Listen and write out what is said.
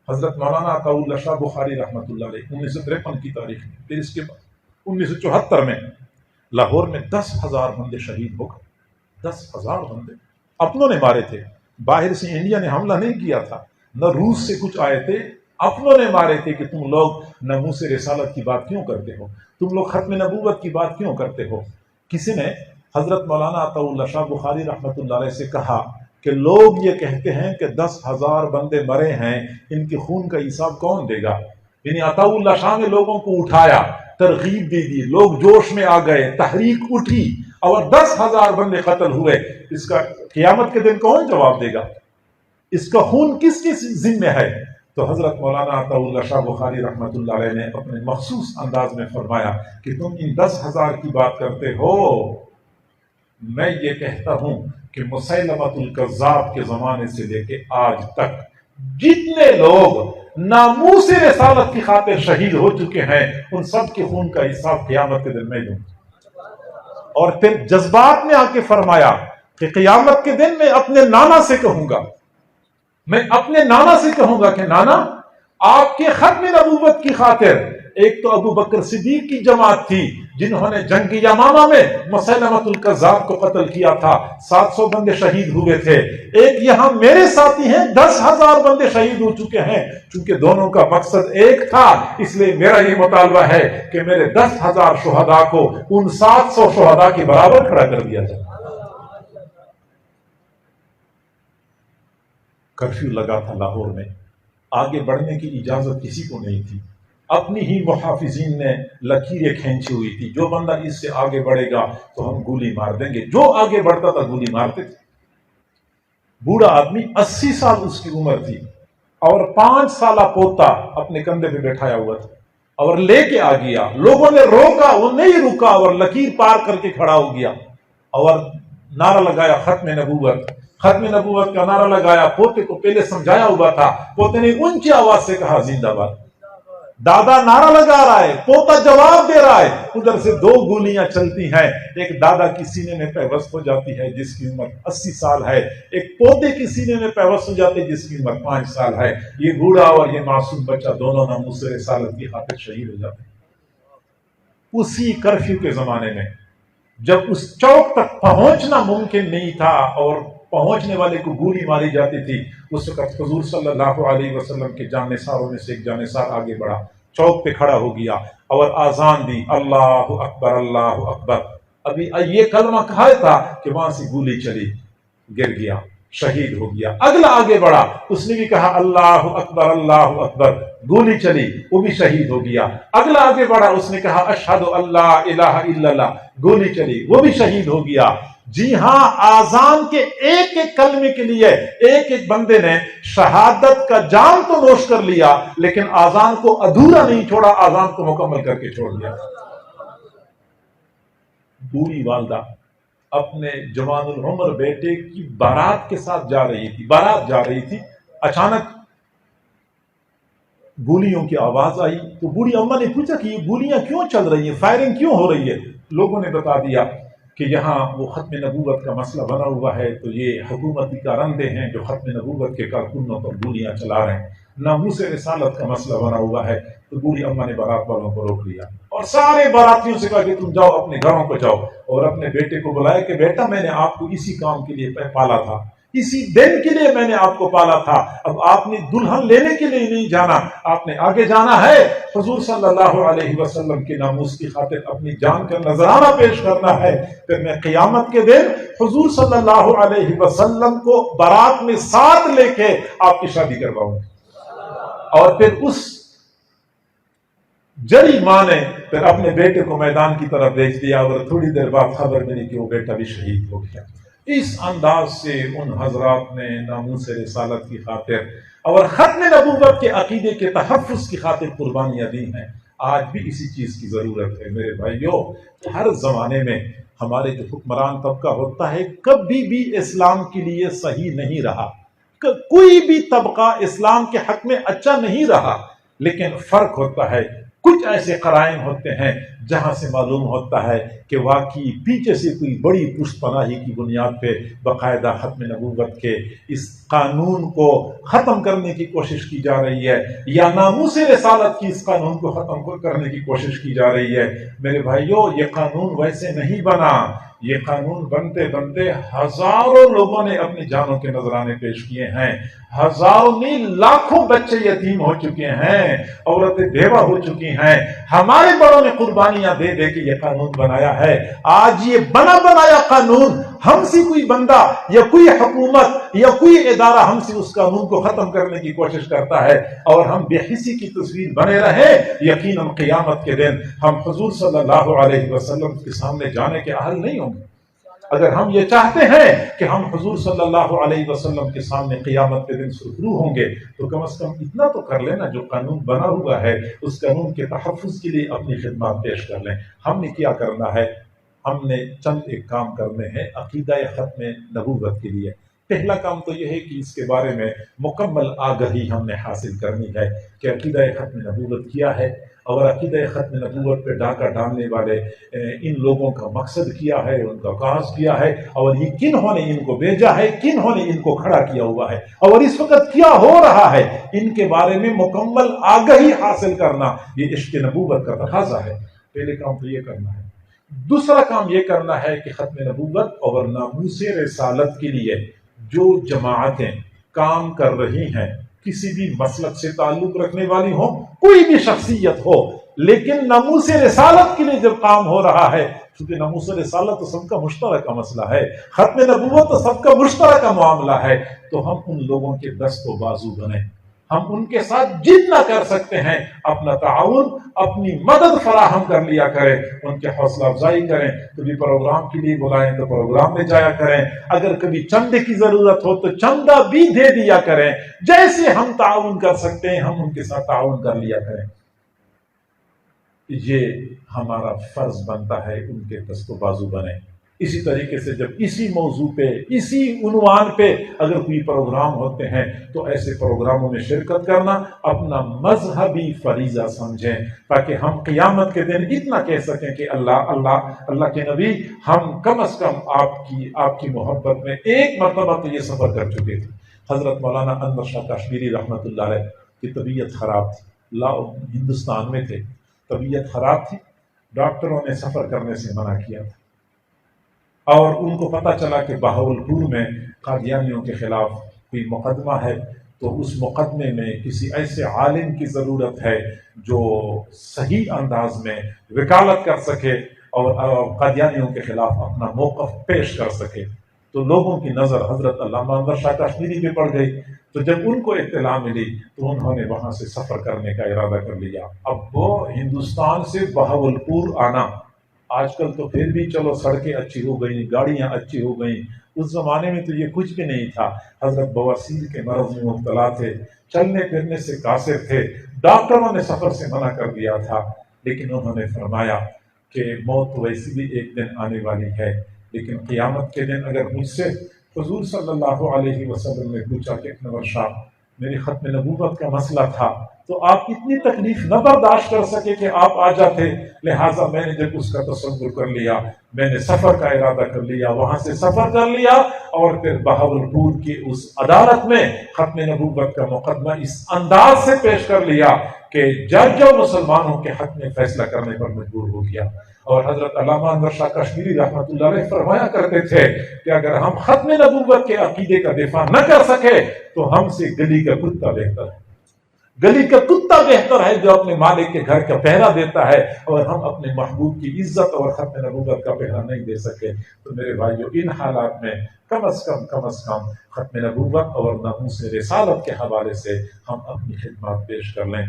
حضرت مولانا عطا اللہ شاہ بخاری رحمۃ اللہ علیہ 1953 کی تاریخ میں، پھر اس کے بعد 1974 میں لاہور میں 10,000 بندے شہید ہو گئے. 10,000 بندے اپنوں نے مارے تھے. باہر سے انڈیا نے حملہ نہیں کیا تھا، نہ روس سے کچھ آئے تھے، اپنوں نے مارے تھے کہ تم لوگ ناموس رسالت کی بات کیوں کرتے ہو، تم لوگ ختم نبوت کی بات کیوں کرتے ہو. کسی نے حضرت مولانا عطا اللہ شاہ بخاری رحمۃ اللہ علیہ سے کہا کہ لوگ یہ کہتے ہیں کہ 10,000 بندے مرے ہیں، ان کے خون کا حساب کون دے گا. یعنی عطا اللہ شاہ نے لوگوں کو اٹھایا، ترغیب دے دی، لوگ جوش میں آ گئے، تحریک اٹھی اور 10,000 بندے قتل ہوئے. اس کا قیامت کے دن کون جواب دے گا؟ اس کا خون کس کے ذمہ ہے؟ تو حضرت مولانا عطا اللہ شاہ بخاری رحمۃ اللہ علیہ نے اپنے مخصوص انداز میں فرمایا کہ تم ان 10,000 کی بات کرتے ہو، میں یہ کہتا ہوں کہ مسیلمۃ الکذاب کے زمانے سے لے کے آج تک جتنے لوگ ناموس رسالت کی خاطر شہید ہو چکے ہیں، ان سب کے خون کا حساب قیامت کے دن میں دوں. اور پھر جذبات میں آ کے فرمایا کہ قیامت کے دن میں اپنے نانا سے کہوں گا، میں اپنے نانا سے کہوں گا کہ نانا، آپ کے ختم نبوت کی خاطر ایک تو ابو بکر صدیق کی جماعت تھی جنہوں نے جنگ یمامہ میں مسیلمۃ الکذاب کو قتل کیا تھا، 700 بندے شہید ہوئے تھے. ایک یہاں میرے ساتھی ہیں، 10,000 بندے شہید ہو چکے ہیں. چونکہ دونوں کا مقصد ایک تھا، اس لیے میرا یہ مطالبہ ہے کہ میرے 10,000 شہداء کو ان 700 شہداء کے برابر کھڑا کر دیا جائے. کرفیو لگا تھا لاہور میں، آگے بڑھنے کی اجازت کسی کو نہیں تھی. اپنی ہی محافظین نے لکیریں کھینچی ہوئی تھی، جو بندہ اس سے آگے بڑھے گا تو ہم گولی مار دیں گے. جو آگے بڑھتا تھا گولی مارتے تھے. بوڑھا آدمی 80 سال اس کی عمر تھی اور 5 سالہ پوتا اپنے کندھے پہ بیٹھایا ہوا تھا اور لے کے آ گیا. لوگوں نے روکا، وہ نہیں رکا اور لکیر پار کر کے کھڑا ہو گیا اور نعرہ لگایا ختم نبوت. ختم نبوت کا نعرہ لگایا. پوتے کو پہلے سمجھایا ہوا تھا، پوتے نے اونچی آواز سے کہا زندہ باد. دادا نعرہ لگا رہا ہے، پوتا جواب دے رہا ہے. ادھر سے 2 گولیاں چلتی ہیں، ایک دادا کی سینے میں پیوست ہو جاتی ہے جس کی عمر 80 سال ہے، ایک پوتے کی سینے میں پیوست ہو جاتی ہے جس کی عمر 5 سال ہے. یہ بوڑھا اور یہ معصوم بچہ دونوں ناموس رسالت کی خاطر شہید ہو جاتے ہیں. اسی کرفیو کے زمانے میں جب اس چوک تک پہنچنا ممکن نہیں تھا اور پہنچنے والے کو گولی ماری جاتی تھی، اس وقت حضور صلی اللہ علیہ وسلم کے جانثاروں میں سے ایک جانثار آگے بڑھا، چوک پہ کھڑا ہو گیا اور آذان دی، اللہ اکبر اللہ اکبر. ابھی یہ کلمہ کہا تھا کہ وہاں سے گولی چلی، گر گیا، شہید ہو گیا. اگلا آگے بڑھا، اس نے بھی کہا اللہ اکبر اللہ اکبر، گولی چلی، وہ بھی شہید ہو گیا. اگلا آگے بڑھا، اس نے کہا اشہد اللہ الہ الا اللہ، گولی چلی، وہ بھی شہید ہو گیا. جی ہاں، آذان کے ایک ایک کلمے کے لیے ایک ایک بندے نے شہادت کا جام تو نوش کر لیا، لیکن آذان کو ادھورا نہیں چھوڑا، آذان کو مکمل کر کے چھوڑ دیا. بوڑھی والدہ اپنے جوان العمر بیٹے کی بارات کے ساتھ جا رہی تھی. اچانک گولیوں کی آواز آئی تو بوڑھی اما نے پوچھا کہ یہ گولیاں کیوں چل رہی ہیں، فائرنگ کیوں ہو رہی ہے؟ لوگوں نے بتا دیا کہ یہاں وہ ختم نبوت کا مسئلہ بنا ہوا ہے، تو یہ حکومتی کارندے ہیں جو ختم نبوت کے کارکنوں پر گولیاں چلا رہے ہیں. ناموس رسالت کا مسئلہ بنا ہوا ہے. تو بوڑھی اما نے بارات والوں کو روک لیا اور سارے باراتیوں سے کہا کہ تم جاؤ اپنے گھروں کو جاؤ، اور اپنے بیٹے کو بلایا کہ بیٹا میں نے آپ کو اسی کام کے لیے پالا تھا، اسی دن کے لیے میں نے آپ کو پالا تھا. اب آپ نے دلہن لینے کے لیے نہیں جانا، آپ نے آگے جانا ہے، حضور صلی اللہ علیہ وسلم کے ناموس کی خاطر اپنی جان کا نذرانہ پیش کرنا ہے. پھر میں قیامت کے دن حضور صلی اللہ علیہ وسلم کو بارات میں ساتھ لے کے آپ کی شادی کرواؤں. اور پھر اس جری ماں نے پھر اپنے بیٹے کو میدان کی طرف بھیج دیا اور تھوڑی دیر بعد خبر ملی کہ وہ بیٹا بھی شہید ہو گیا. اس انداز سے ان حضرات نے ناموس رسالت کی خاطر اور ختم نبوت کے عقیدے کے تحفظ کی خاطر قربانیاں دی ہیں. آج بھی اسی چیز کی ضرورت ہے میرے بھائیوں. ہر زمانے میں ہمارے جو حکمران طبقہ ہوتا ہے کبھی بھی اسلام کے لیے صحیح نہیں رہا، کوئی بھی طبقہ اسلام کے حق میں اچھا نہیں رہا، لیکن فرق ہوتا ہے کچھ ایسے قرائن ہوتے ہیں جہاں سے معلوم ہوتا ہے کہ واقعی پیچھے سے کوئی بڑی پشت پناہی کی بنیاد پہ باقاعدہ ختم نبوت کے اس قانون کو ختم کرنے کی کوشش کی جا رہی ہے، یا ناموس رسالت کی اس قانون کو ختم کرنے کی کوشش کی جا رہی ہے۔ میرے بھائیوں، یہ قانون ویسے نہیں بنا، یہ قانون بنتے بنتے ہزاروں لوگوں نے اپنی جانوں کے نذرانے پیش کیے ہیں، ہزاروں نہیں لاکھوں بچے یتیم ہو چکے ہیں، عورتیں بیوہ ہو چکی ہیں، ہمارے بڑوں نے قربانیاں دے دے کے یہ قانون بنایا ہے۔ آج یہ بنا بنایا قانون ہم سے کوئی بندہ یا کوئی حکومت یا کوئی ادارہ ہم سے اس قانون کو ختم کرنے کی کوشش کرتا ہے اور ہم بے حسی کی تصویر بنے رہے، یقیناً قیامت کے دن ہم حضور صلی اللہ علیہ وسلم کے سامنے جانے کے اہل نہیں ہوں گے۔ اگر ہم یہ چاہتے ہیں کہ ہم حضور صلی اللہ علیہ وسلم کے سامنے قیامت کے دن سرخرو ہوں گے تو کم از کم اتنا تو کر لینا، جو قانون بنا ہوا ہے اس قانون کے تحفظ کے لیے اپنی خدمات پیش کر لیں۔ ہم نے کیا کرنا ہے؟ ہم نے چند ایک کام کرنے ہیں عقیدہ ختم نبوت کے لیے۔ پہلا کام تو یہ ہے کہ اس کے بارے میں مکمل آگہی ہم نے حاصل کرنی ہے کہ عقیدہ ختم نبوت کیا ہے، اور عقیدہ ختم نبوت پہ ڈاکہ ڈالنے والے ان لوگوں کا مقصد کیا ہے، ان کا کاز کیا ہے، اور یہ کنہوں نے ان کو بھیجا ہے، کنہوں نے ان کو کھڑا کیا ہوا ہے، اور اس وقت کیا ہو رہا ہے، ان کے بارے میں مکمل آگہی حاصل کرنا یہ عشق نبوت کا تقاضا ہے۔ پہلے کام تو یہ کرنا ہے۔ دوسرا کام یہ کرنا ہے کہ ختم نبوت اور ناموس رسالت کے لیے جو جماعتیں کام کر رہی ہیں، کسی بھی مسلک سے تعلق رکھنے والی ہوں، کوئی بھی شخصیت ہو، لیکن ناموس رسالت کے لیے جب کام ہو رہا ہے، کیونکہ ناموس رسالت تو سب کا مشترکہ مسئلہ ہے، ختم نبوت تو سب کا مشترکہ معاملہ ہے، تو ہم ان لوگوں کے دست و بازو بنیں، ہم ان کے ساتھ جتنا کر سکتے ہیں اپنا تعاون، اپنی مدد فراہم کر لیا کریں، ان کے حوصلہ افزائی کریں، کبھی پروگرام کے لیے بلائیں تو پروگرام میں جایا کریں، اگر کبھی چندے کی ضرورت ہو تو چندہ بھی دے دیا کریں، جیسے ہم تعاون کر سکتے ہیں ہم ان کے ساتھ تعاون کر لیا کریں۔ یہ ہمارا فرض بنتا ہے ان کے دست و بازو بنے۔ اسی طریقے سے جب اسی موضوع پہ، اسی عنوان پہ اگر کوئی پروگرام ہوتے ہیں تو ایسے پروگراموں میں شرکت کرنا اپنا مذہبی فریضہ سمجھیں، تاکہ ہم قیامت کے دن اتنا کہہ سکیں کہ اللہ اللہ اللہ کے نبی، ہم کم از کم آپ کی محبت میں ایک مرتبہ تو یہ سفر کر چکے تھے۔ حضرت مولانا انور شاہ کشمیری رحمۃ اللہ علیہ کی طبیعت خراب تھی، ہندوستان میں تھے، طبیعت خراب تھی، ڈاکٹروں نے سفر کرنے سے منع کیا تھا، اور ان کو پتہ چلا کہ بہاولپور میں قادیانیوں کے خلاف کوئی مقدمہ ہے، تو اس مقدمے میں کسی ایسے عالم کی ضرورت ہے جو صحیح انداز میں وکالت کر سکے اور قادیانیوں کے خلاف اپنا موقف پیش کر سکے۔ تو لوگوں کی نظر حضرت علامہ انور شاہ کشمیری پہ پڑ گئی، تو جب ان کو اطلاع ملی تو انہوں نے وہاں سے سفر کرنے کا ارادہ کر لیا۔ اب وہ ہندوستان سے بہاولپور آنا، آج کل تو پھر بھی چلو سڑکیں اچھی ہو گئیں، گاڑیاں اچھی ہو گئیں، اس زمانے میں تو یہ کچھ بھی نہیں تھا۔ حضرت بواسیر کے مرض میں مبتلا تھے، چلنے پھرنے سے قاصر تھے، ڈاکٹروں نے سفر سے منع کر دیا تھا، لیکن انہوں نے فرمایا کہ موت ویسی بھی ایک دن آنے والی ہے، لیکن قیامت کے دن اگر مجھ سے حضور صلی اللہ علیہ وسلم نے پوچھا کہ انور شاہ میری ختم نبوت کا مسئلہ تھا، تو آپ اتنی تکلیف نہ برداشت کر سکے کہ آپ آ جاتے، لہٰذا میں نے جب اس کا تصور کر لیا، میں نے سفر کا ارادہ کر لیا، وہاں سے سفر کر لیا، اور پھر بہاولپور کی اس عدالت میں ختم نبوت کا مقدمہ اس انداز سے پیش کر لیا کہ جج جو مسلمانوں کے حق میں فیصلہ کرنے پر مجبور ہو گیا۔ اور حضرت علامہ انور شاہ کشمیری رحمۃ اللہ علیہ فرمایا کرتے تھے کہ اگر ہم ختم نبوت کے عقیدے کا دفاع نہ کر سکے تو ہم سے گلی کا کتا بہتر ہے، گلی کا کتا بہتر ہے جو اپنے مالک کے گھر کا پہرا دیتا ہے، اور ہم اپنے محبوب کی عزت اور ختم نبوت کا پہرا نہیں دے سکے۔ تو میرے بھائیو، ان حالات میں کم از کم ختم نبوت اور ناموس رسالت کے حوالے سے ہم اپنی خدمات پیش کر لیں۔